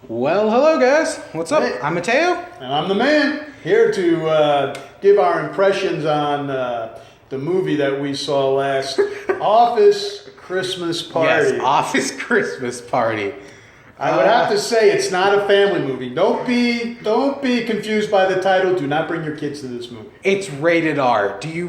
Well, hello guys. What's up? Hey. I'm Mateo. And I'm the man, here to give our impressions on the movie that we saw last, Office Christmas Party. Yes, Office Christmas Party. I would have to say it's not a family movie. Don't be confused by the title. Do not bring your kids to this movie. It's rated R. Do you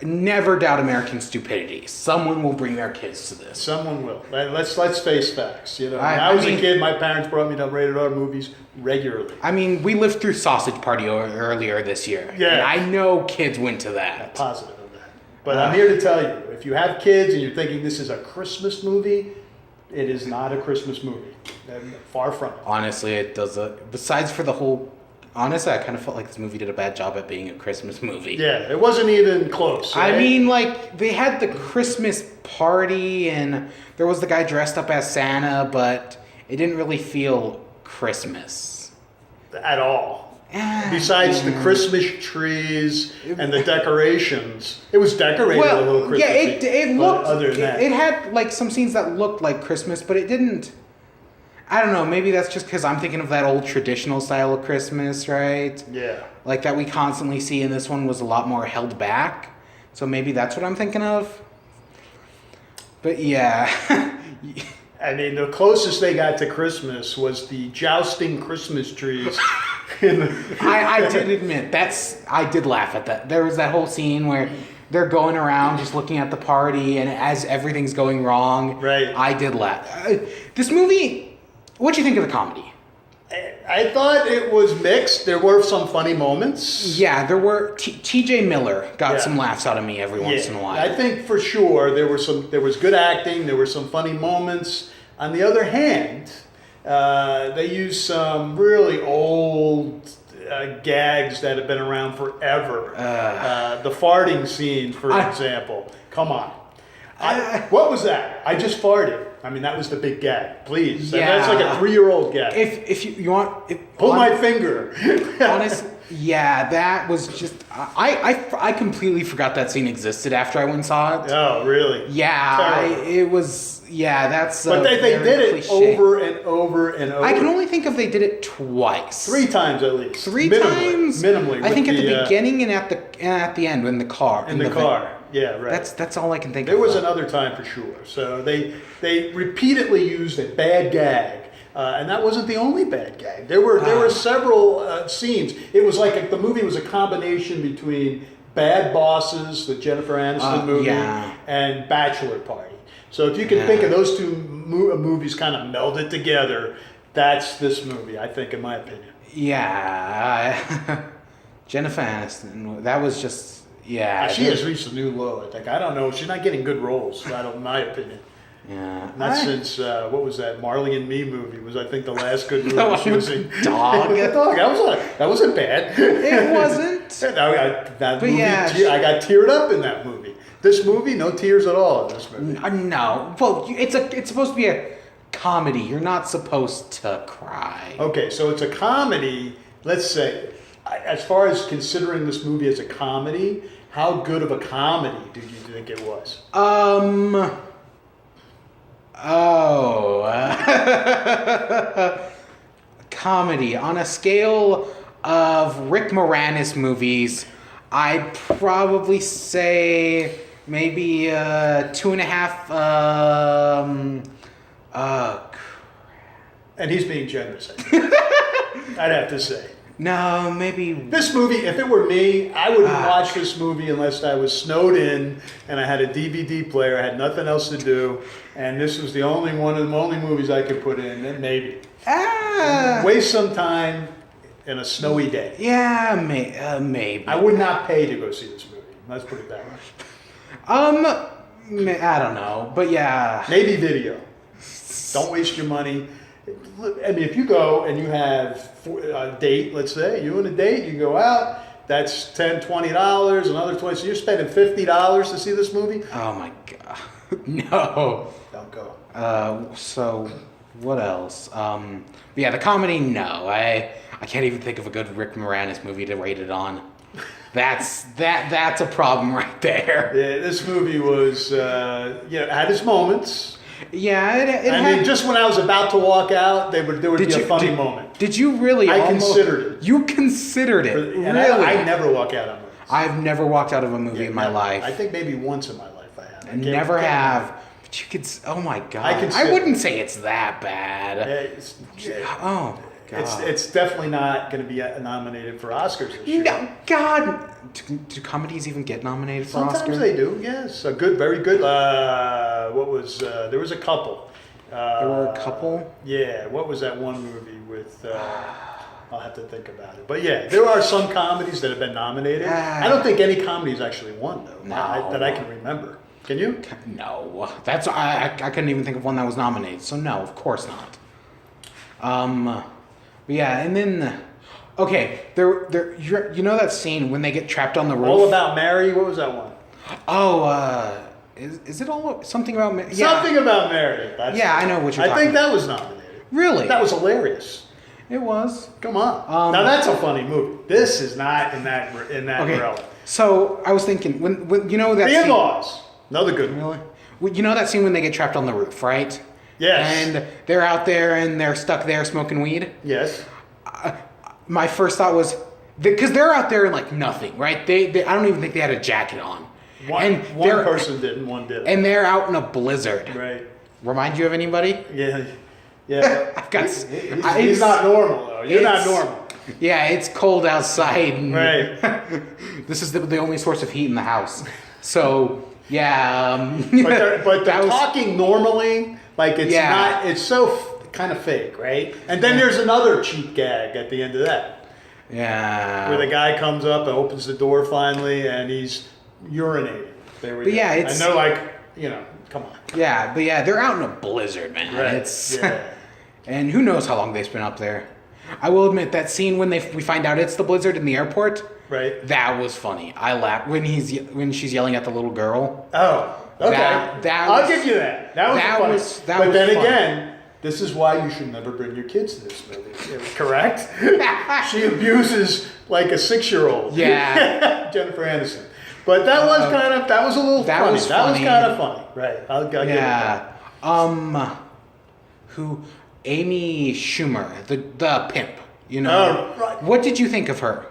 never doubt American stupidity. Someone will bring their kids to this. Someone will. Let's face facts. You know, when I I was mean- a kid, my parents brought me to rated R movies regularly. I mean, we lived through Sausage Party earlier this year. Yeah. And I know kids went to that. Positive of that. But I'm here to tell you, if you have kids and you're thinking this is a Christmas movie, it is not a Christmas movie. Far from it. Honestly, it does besides for the whole... Honestly, I kind of felt like this movie did a bad job at being a Christmas movie. Yeah, it wasn't even close. Right? I mean, like, they had the Christmas party, and there was the guy dressed up as Santa, but it didn't really feel Christmas. At all. Besides the Christmas trees and the decorations. It was decorated a little Christmas. Yeah, it looked... Other than that. It had, like, some scenes that looked like Christmas, but it didn't... I don't know, maybe that's just because I'm thinking of that old traditional style of Christmas, right? Yeah. Like that we constantly see in this one was a lot more held back. So maybe that's what I'm thinking of. But yeah. I mean, the closest they got to Christmas was the jousting Christmas trees. I did admit, I did laugh at that. There was that whole scene where they're going around just looking at the party, and as everything's going wrong, Right. I did laugh. This movie, what'd you think of the comedy? I thought it was mixed. There were some funny moments. Yeah, there were. T.J. Miller got Yeah. some laughs out of me every once in a while. I think for sure there was good acting. There were some funny moments. On the other hand, they used some really old gags that have been around forever. The farting scene, for example. Come on. What was that? I just farted. I mean, that was the big gag. Please. Yeah. That's like a 3-year-old gag. If you want... Pull my finger. Honestly, yeah, that was just... I completely forgot that scene existed after I went and saw it. Oh, really? Yeah, Terrible. it was... Yeah, that's... But they did it cliche. over and over and over. I can only think of they did it twice. 3 times at least. Three Minimally. times? Minimally. I think with at the beginning and at the end in the car. In the car. Yeah, right. That's all I can think of. There was another time for sure. So they repeatedly used a bad gag. And that wasn't the only bad gag. There were several scenes. It was like the movie was a combination between Bad Bosses, the Jennifer Aniston movie, and Bachelor Party. So if you can think of those two movies kind of melded together, that's this movie, I think, in my opinion. Yeah. Jennifer Aniston, that was just... Yeah. She has reached a new low, I think. I don't know. She's not getting good roles, in my opinion. Yeah. Not since, what was that, Marley and Me movie was, I think, the last good movie she was in. Dog. Dog. That wasn't bad. It wasn't. I got teared up in that movie. This movie, no tears at all in this movie. No. Well, it's supposed to be a comedy. You're not supposed to cry. Okay, so it's a comedy. Let's say, as far as considering this movie as a comedy, how good of a comedy did you think it was? Comedy. On a scale of Rick Moranis movies, I'd probably say maybe 2.5. And he's being generous, I'd have to say. No, maybe... This movie, if it were me, I wouldn't watch this movie unless I was snowed in and I had a DVD player, I had nothing else to do, and this was one of the only movies I could put in, then maybe. Waste some time in a snowy day. Yeah, maybe. I would not pay to go see this movie. Let's put it that way. I don't know, but yeah. Maybe video. Don't waste your money. I mean, if you go and you have a date, let's say, you and a date, you go out, that's $10, $20, another $20, so you're spending $50 to see this movie? Oh my God. No. Don't go. So, what else? Yeah, the comedy, no. I can't even think of a good Rick Moranis movie to rate it on. That's a problem right there. Yeah, this movie was, had its moments. Yeah, it And had, then just when I was about to walk out, there would be a funny moment. Did you really? I considered it. You considered it. And really? I never walk out on movies. I've never walked out of a movie in my never. life. I think maybe once in my life I have. I never have. But you could. Oh my god! I wouldn't say it's that bad. Oh god! It's definitely not going to be nominated for Oscars this year. No, God, do comedies even get nominated for Oscars? Sometimes they do. Yes, a good, very good. What was there was a couple. There were a couple. Yeah, what was that one movie with? I'll have to think about it. But yeah, there are some comedies that have been nominated. I don't think any comedies actually won though. No. That I can remember. Can you? No, that's I couldn't even think of one that was nominated. So no, of course not. Yeah, and then okay, you know that scene when they get trapped on the roof. All About Mary. What was that one? Oh, is it all something about Mary? Yeah. Something About Mary. I know what you're talking about. I think that was nominated. Really? That was hilarious. It was. Come on. Now that's a funny movie. This is not in that realm. So I was thinking when you know that The scene, In-Laws. Another good one. Really? Well, you know that scene when they get trapped on the roof, right? Yes. And they're out there and they're stuck there smoking weed. Yes. My first thought was because they're out there in like nothing, right? They I don't even think they had a jacket on. One person didn't, one didn't. And they're out in a blizzard. Right. Remind you of anybody? Yeah. Yeah. I've got. He's not normal though. You're not normal. Yeah, it's cold outside. And right. This is the only source of heat in the house. So yeah. But they're talking normally, like it's not. It's so kind of fake, right? And then there's another cheap gag at the end of that. Yeah. Where the guy comes up and opens the door finally, and he's urinating. There we go. Yeah, and they're like, come on. Yeah, but yeah, they're out in a blizzard, man. Right. And who knows how long they spent up there. I will admit that scene when we find out it's the blizzard in the airport. Right. That was funny. I laughed when she's yelling at the little girl. Oh, okay. I'll give you that. That was funny. But then again, this is why you should never bring your kids to this movie. Correct? She abuses like a 6-year-old. Yeah. Jennifer Aniston. But that was a little funny. That was kind of funny. Right. I'll give it that. Amy Schumer, the pimp, right. What did you think of her?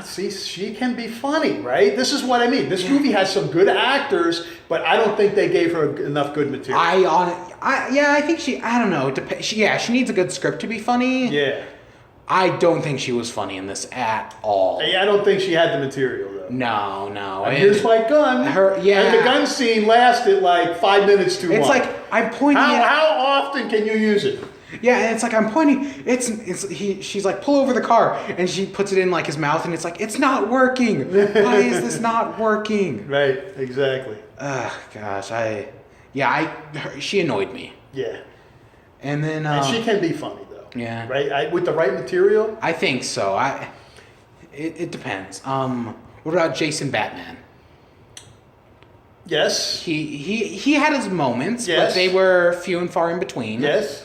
See, she can be funny, right? This is what I mean. This movie has some good actors, but I don't think they gave her enough good material. I think I don't know. She needs a good script to be funny. Yeah. I don't think she was funny in this at all. I don't think she had the material, though. No. And here's my gun. And the gun scene lasted like 5 minutes too long. It's like, I'm pointing How often can you use it? Yeah, and it's like, I'm pointing. She's like, pull over the car. And she puts it in like his mouth, and it's like, it's not working. Why is this not working? Right, exactly. Gosh, she annoyed me. Yeah. And then. And she can be funny. Yeah. Right? With the right material? I think so. It depends. What about Jason Batman? Yes. He had his moments, yes. But they were few and far in between. Yes.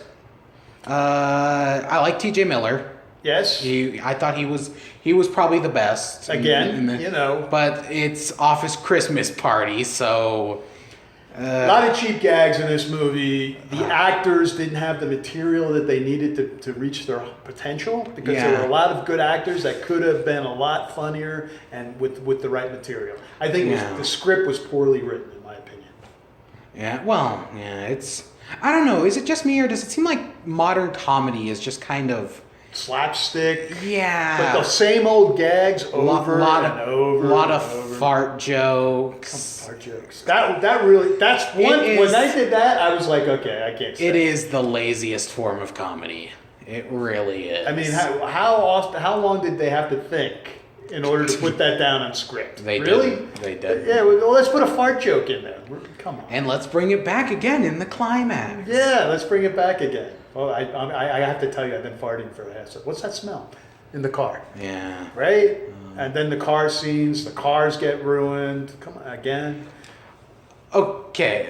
I like T.J. Miller. Yes. I thought he was probably the best. Again, But it's Office Christmas Party, so... a lot of cheap gags in this movie. The actors didn't have the material that they needed to reach their potential because there were a lot of good actors that could have been a lot funnier and with the right material. I think the script was poorly written, in my opinion. Yeah, well, it's... I don't know. Is it just me or does it seem like modern comedy is just kind of... slapstick. Yeah. But the same old gags over and over. A lot of fart jokes. Fart jokes. When they did that, I was like, okay, I can't say it. It is the laziest form of comedy. It really is. I mean, how long did they have to think in order to put that down on script? They did. Yeah, well, let's put a fart joke in there. Come on. And let's bring it back again in the climax. Yeah, let's bring it back again. Well, I have to tell you, I've been farting for a half second. What's that smell? In the car. Yeah. Right? And then the car scenes, the cars get ruined. Come on, again. Okay,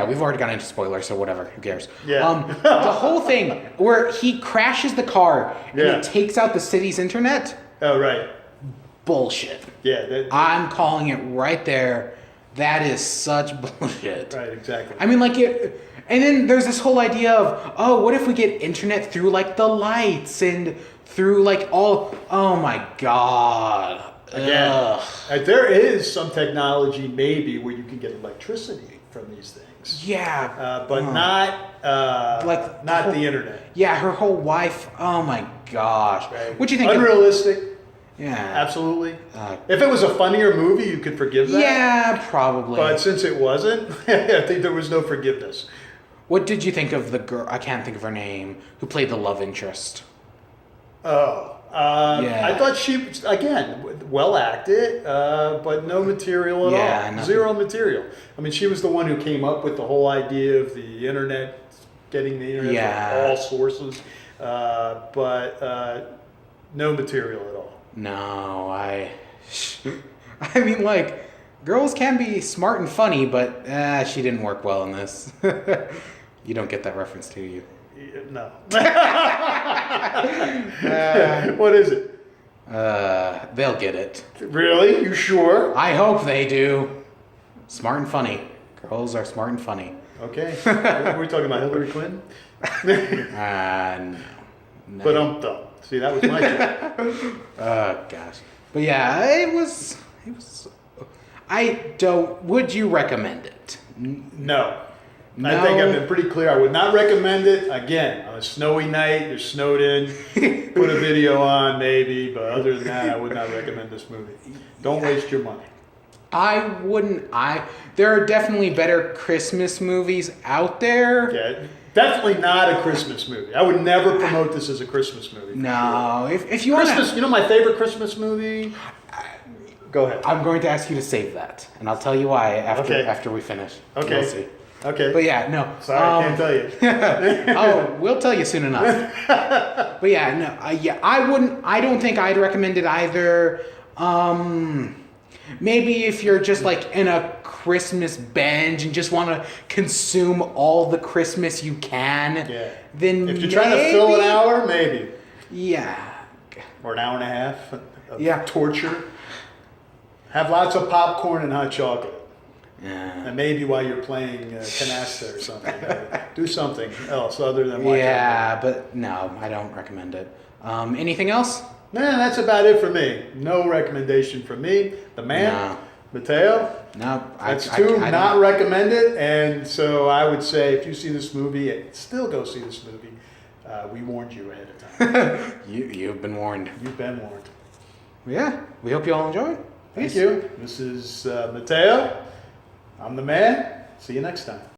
we've already gotten into spoilers, so whatever, who cares? Yeah. The whole thing where he crashes the car and it takes out the city's internet. Oh, right. Bullshit. Yeah. I'm calling it right there. That is such bullshit. Right, exactly. I mean, like And then there's this whole idea of, oh, what if we get internet through like the lights and through like all, oh my God. Again, there is some technology maybe where you can get electricity from these things. Yeah. But not the internet. Yeah, her whole wife, oh my gosh. Right. What do you think? Unrealistic. Yeah. Absolutely. If it was a funnier movie, you could forgive that. Yeah, probably. But since it wasn't, I think there was no forgiveness. What did you think of the girl, I can't think of her name, who played the love interest? Oh. Yeah. I thought she, again, well acted, but no material at all. Nothing. Zero material. I mean, she was the one who came up with the whole idea of the internet, getting the internet from all sources, but no material at all. No, I mean, like, girls can be smart and funny, but she didn't work well in this. You don't get that reference, do you? No. What is it? They'll get it. Really? You sure? I hope they do. Smart and funny. Girls are smart and funny. Okay. Were we talking about Hillary Clinton? No. But dumb. See, that was my joke. Oh gosh. But yeah, it was. Would you recommend it? No. No. I think I've been pretty clear. I would not recommend it. Again, on a snowy night, you're snowed in, put a video on maybe, but other than that, I would not recommend this movie. Don't waste your money. I wouldn't. There are definitely better Christmas movies out there. Yeah, definitely not a Christmas movie. I would never promote this as a Christmas movie. No, if you want Christmas, you know my favorite Christmas movie? Go ahead. I'm going to ask you to save that, and I'll tell you why after we finish. Okay. We'll see. Okay. But yeah, no. Sorry, I can't tell you. Oh, we'll tell you soon enough. But yeah, no. I wouldn't. I don't think I'd recommend it either. Maybe if you're just like in a Christmas binge and just want to consume all the Christmas you can. Yeah. Then if you're trying to fill an hour, maybe. Yeah. Or an hour and a half of torture. Have lots of popcorn and hot chocolate. Yeah. And maybe while you're playing canasta or something. Do something else other than watching. Yeah, but no, I don't recommend it. Anything else? Nah, that's about it for me. No recommendation from me. The man, Mateo. No. That's two, not recommended. And so I would say if you see this movie, still go see this movie. We warned you ahead of time. You've been warned. You've been warned. Yeah, we hope you all enjoyed. Thank you. This is Mateo. I'm the man. See you next time.